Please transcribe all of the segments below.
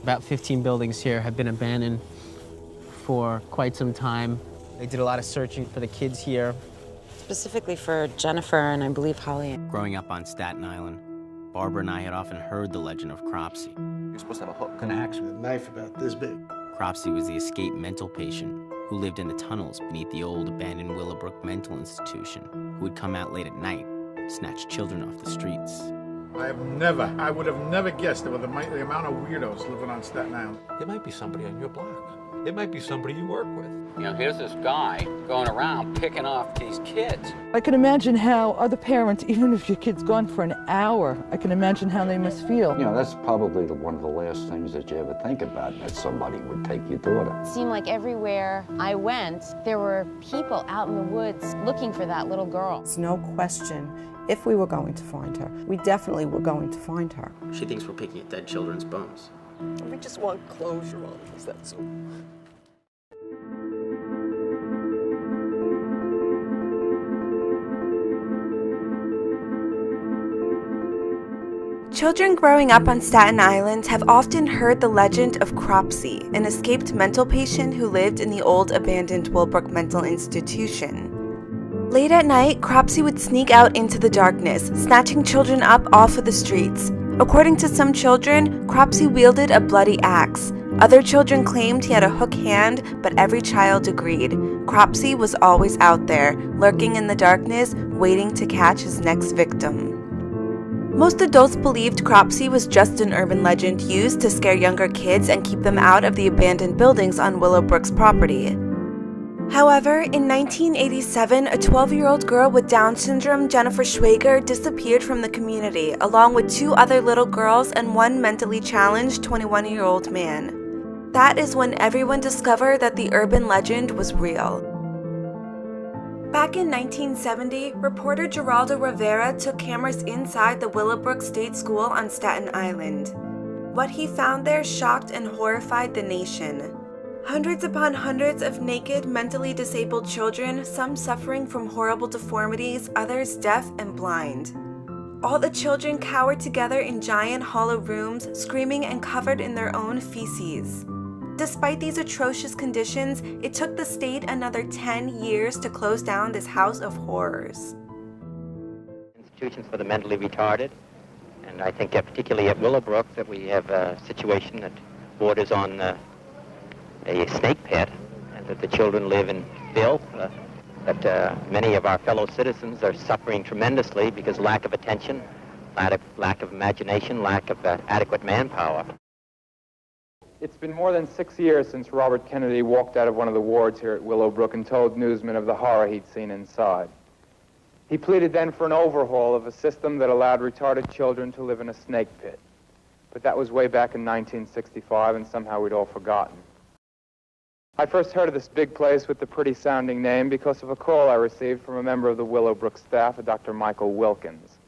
About 15 buildings here have been abandoned for quite some time. They did a lot of searching for the kids here. Specifically for Jennifer and I believe Holly. Growing up on Staten Island, Barbara and I had often heard the legend of Cropsey. You're supposed to have a hook and axe. A knife about this big. Cropsey was the escaped mental patient who lived in the tunnels beneath the old abandoned Willowbrook mental institution, who would come out late at night, snatch children off the streets. I would have never guessed with the amount of weirdos living on Staten Island. It might be somebody on your block. It might be somebody you work with. You know, here's this guy going around picking off these kids. I can imagine how other parents, even if your kid's gone for an hour, I can imagine how they must feel. You know, that's probably one of the last things that you ever think about, that somebody would take your daughter. It seemed like everywhere I went, there were people out in the woods looking for that little girl. There's no question, if we were going to find her, we definitely were going to find her. She thinks we're picking at dead children's bones. We just want closure on this, that's all. Children growing up on Staten Island have often heard the legend of Cropsey, an escaped mental patient who lived in the old abandoned Willowbrook mental institution. Late at night, Cropsey would sneak out into the darkness, snatching children up off of the streets. According to some children, Cropsey wielded a bloody axe. Other children claimed he had a hook hand, but every child agreed. Cropsey was always out there, lurking in the darkness, waiting to catch his next victim. Most adults believed Cropsey was just an urban legend used to scare younger kids and keep them out of the abandoned buildings on Willowbrook's property. However, in 1987, a 12-year-old girl with Down syndrome, Jennifer Schwager, disappeared from the community, along with 2 other little girls and 1 mentally challenged 21-year-old man. That is when everyone discovered that the urban legend was real. Back in 1970, reporter Geraldo Rivera took cameras inside the Willowbrook State School on Staten Island. What he found there shocked and horrified the nation. Hundreds upon hundreds of naked, mentally disabled children, some suffering from horrible deformities, others deaf and blind. All the children cowered together in giant hollow rooms, screaming and covered in their own feces. Despite these atrocious conditions, it took the state another 10 years to close down this house of horrors. Institutions for the mentally retarded, and I think particularly at Willowbrook that we have a situation that borders on a snake pit, and that the children live in filth, that many of our fellow citizens are suffering tremendously because lack of attention, lack of imagination, lack of adequate manpower. It's been more than 6 years since Robert Kennedy walked out of one of the wards here at Willowbrook and told newsmen of the horror he'd seen inside. He pleaded then for an overhaul of a system that allowed retarded children to live in a snake pit. But that was way back in 1965, and somehow we'd all forgotten. I first heard of this big place with the pretty-sounding name because of a call I received from a member of the Willowbrook staff, a Dr. Michael Wilkins.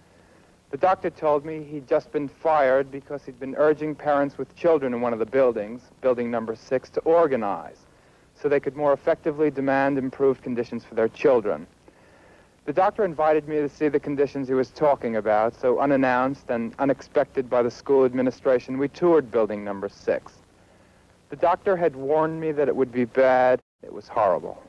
The doctor told me he'd just been fired because he'd been urging parents with children in one of the buildings, building number 6, to organize so they could more effectively demand improved conditions for their children. The doctor invited me to see the conditions he was talking about, so unannounced and unexpected by the school administration, we toured building number 6. The doctor had warned me that it would be bad. It was horrible.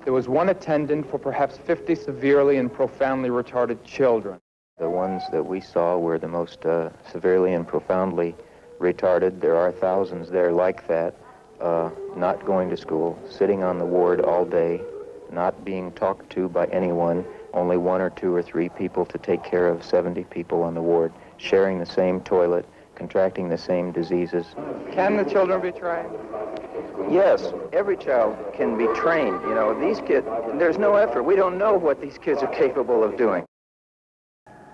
There was one attendant for perhaps 50 severely and profoundly retarded children. The ones that we saw were the most severely and profoundly retarded. There are thousands there like that, not going to school, sitting on the ward all day, not being talked to by anyone, only 1 or 2 or 3 people to take care of 70 people on the ward, sharing the same toilet, contracting the same diseases. Can the children be trained? Yes, every child can be trained. You know, these kids, there's no effort. We don't know what these kids are capable of doing.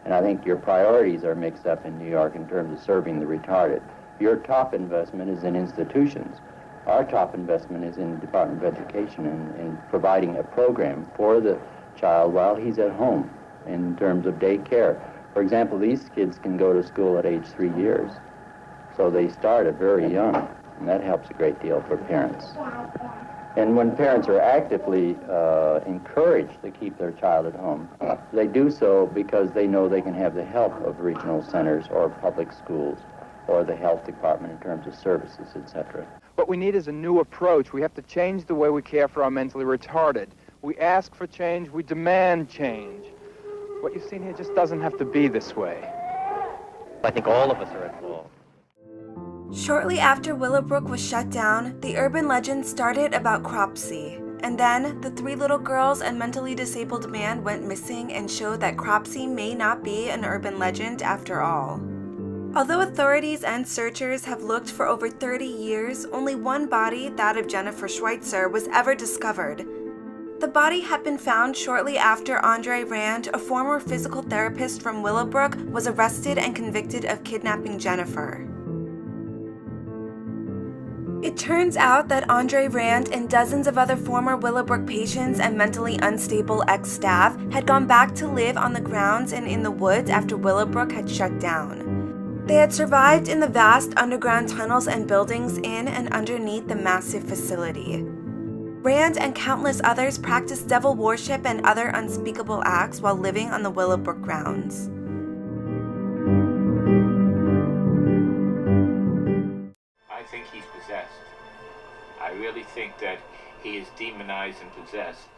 And I think your priorities are mixed up in New York in terms of serving the retarded. Your top investment is in institutions. Our top investment is in the Department of Education and in providing a program for the child while he's at home in terms of day care. For example, these kids can go to school at age 3 years, so they start at very young, and that helps a great deal for parents. And when parents are actively encouraged to keep their child at home, they do so because they know they can have the help of regional centers or public schools or the health department in terms of services, etc. What we need is a new approach. We have to change the way we care for our mentally retarded. We ask for change, we demand change. What you've seen here just doesn't have to be this way. I think all of us are at fault. Shortly after Willowbrook was shut down, the urban legend started about Cropsey. And then, the 3 little girls and mentally disabled man went missing and showed that Cropsey may not be an urban legend after all. Although authorities and searchers have looked for over 30 years, only one body, that of Jennifer Schweitzer, was ever discovered. The body had been found shortly after Andre Rand, a former physical therapist from Willowbrook, was arrested and convicted of kidnapping Jennifer. It turns out that Andre Rand and dozens of other former Willowbrook patients and mentally unstable ex-staff had gone back to live on the grounds and in the woods after Willowbrook had shut down. They had survived in the vast underground tunnels and buildings in and underneath the massive facility. Rand and countless others practiced devil worship and other unspeakable acts while living on the Willowbrook grounds. I think he's possessed. I really think that he is demonized and possessed.